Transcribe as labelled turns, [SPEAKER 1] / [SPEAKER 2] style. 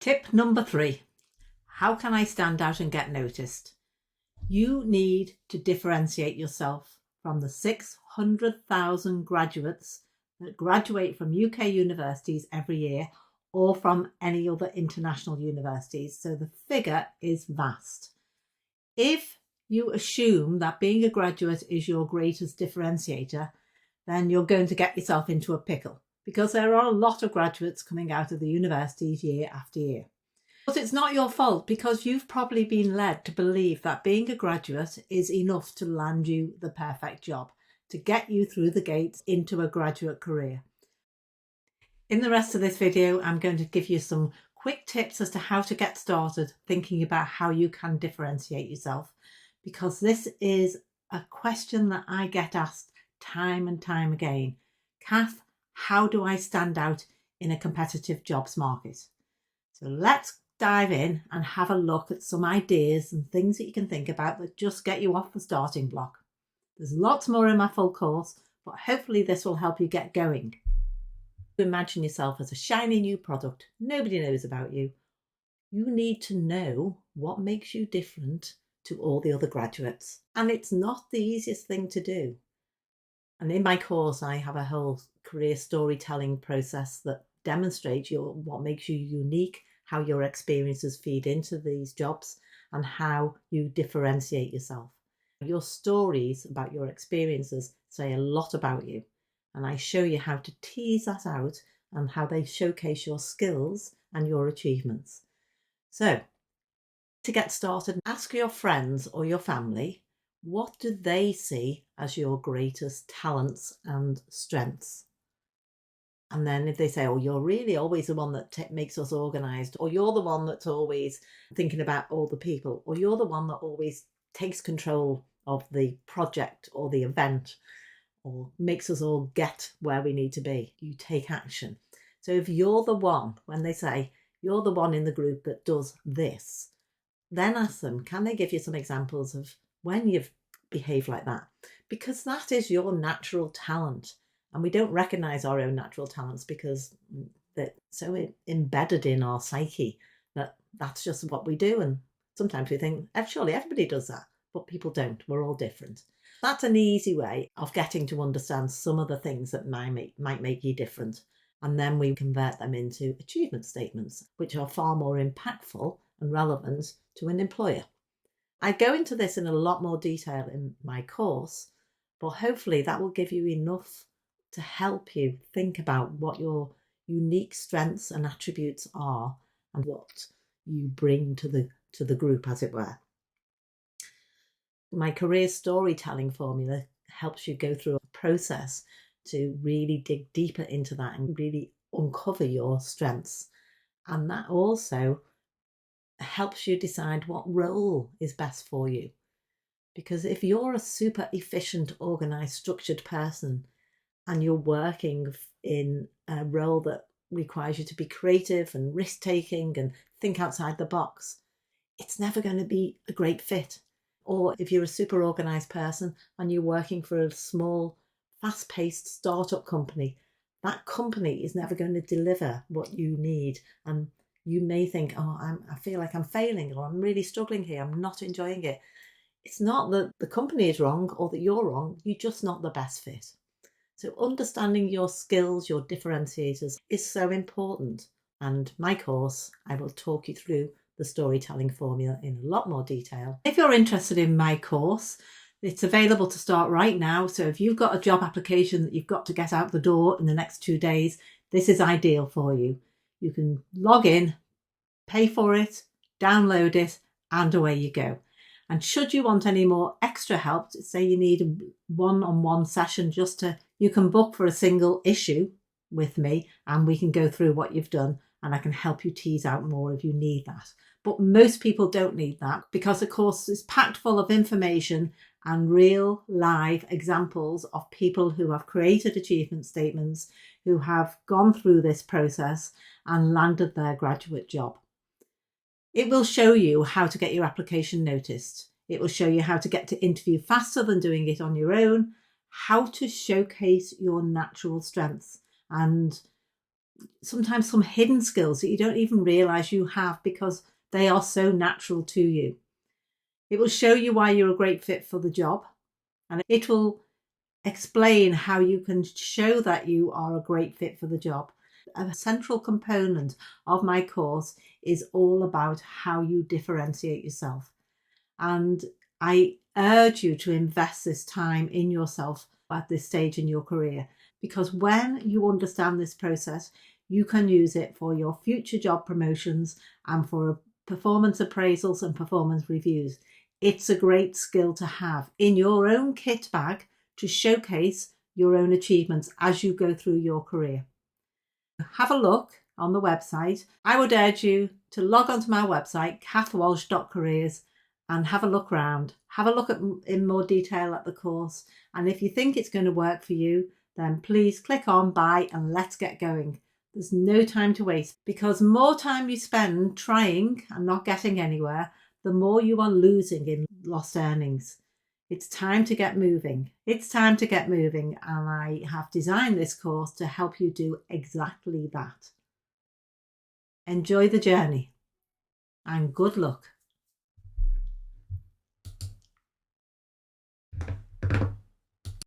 [SPEAKER 1] Tip number 3. How can I stand out and get noticed? You need to differentiate yourself from the 600,000 graduates that graduate from UK universities every year or from any other international universities. So the figure is vast. If you assume that being a graduate is your greatest differentiator, then you're going to get yourself into a pickle, because there are a lot of graduates coming out of the universities year after year. But it's not your fault, because you've probably been led to believe that being a graduate is enough to land you the perfect job, to get you through the gates into a graduate career. In the rest of this video, I'm going to give you some quick tips as to how to get started thinking about how you can differentiate yourself, because this is a question that I get asked time and time again. Kath, how do I stand out in a competitive jobs market? So let's dive in and have a look at some ideas and things that you can think about that just get you off the starting block. There's lots more in my full course, but hopefully this will help you get going. Imagine yourself as a shiny new product. Nobody knows about you. You need to know what makes you different to all the other graduates. And it's not the easiest thing to do. And in my course, I have a whole career storytelling process that demonstrates what makes you unique, how your experiences feed into these jobs, and how you differentiate yourself. Your stories about your experiences say a lot about you. And I show you how to tease that out and how they showcase your skills and your achievements. So, to get started, ask your friends or your family, what do they see as your greatest talents and strengths? And then if they say, oh, you're really always the one that makes us organised, or you're the one that's always thinking about all the people, or you're the one that always takes control of the project or the event, or makes us all get where we need to be, you take action. So if you're the one, when they say you're the one in the group that does this, then ask them, can they give you some examples of when you've behaved like that? Because that is your natural talent. And we don't recognise our own natural talents because they're so embedded in our psyche that that's just what we do. And sometimes we think, surely everybody does that, but people don't. We're all different. That's an easy way of getting to understand some of the things that might make you different. And then we convert them into achievement statements, which are far more impactful and relevant to an employer. I go into this in a lot more detail in my course, but hopefully that will give you enough to help you think about what your unique strengths and attributes are and what you bring to the group, as it were. My career storytelling formula helps you go through a process to really dig deeper into that and really uncover your strengths. And that also helps you decide what role is best for you. Because if you're a super efficient, organised, structured person and you're working in a role that requires you to be creative and risk-taking and think outside the box, it's never going to be a great fit. Or if you're a super organised person and you're working for a small, fast-paced startup company, that company is never going to deliver what you need. And you may think, oh, I feel like I'm failing, or I'm really struggling here, I'm not enjoying it. It's not that the company is wrong or that you're wrong, you're just not the best fit. So understanding your skills, your differentiators is so important. And my course, I will talk you through the storytelling formula in a lot more detail. If you're interested in my course, it's available to start right now. So if you've got a job application that you've got to get out the door in the next 2 days, this is ideal for you. You can log in, pay for it, download it, and away you go. And should you want any more extra help, say you need a one-on-one session you can book for a single issue with me and we can go through what you've done and I can help you tease out more if you need that. But most people don't need that because the course is packed full of information and real live examples of people who have created achievement statements, who have gone through this process and landed their graduate job. It will show you how to get your application noticed. It will show you how to get to interview faster than doing it on your own, how to showcase your natural strengths and sometimes some hidden skills that you don't even realize you have because they are so natural to you. It will show you why you're a great fit for the job, and it will explain how you can show that you are a great fit for the job. A central component of my course is all about how you differentiate yourself. And I urge you to invest this time in yourself at this stage in your career, because when you understand this process, you can use it for your future job promotions and for performance appraisals and performance reviews. It's a great skill to have in your own kit bag to showcase your own achievements as you go through your career. Have a look on the website. I would urge you to log onto my website, kathwalsh.careers, and have a look around. Have a look in more detail at the course. And if you think it's going to work for you, then please click on buy and let's get going. There's no time to waste, because more time you spend trying and not getting anywhere, the more you are losing in lost earnings. It's time to get moving. It's time to get moving, and I have designed this course to help you do exactly that. Enjoy the journey and good luck.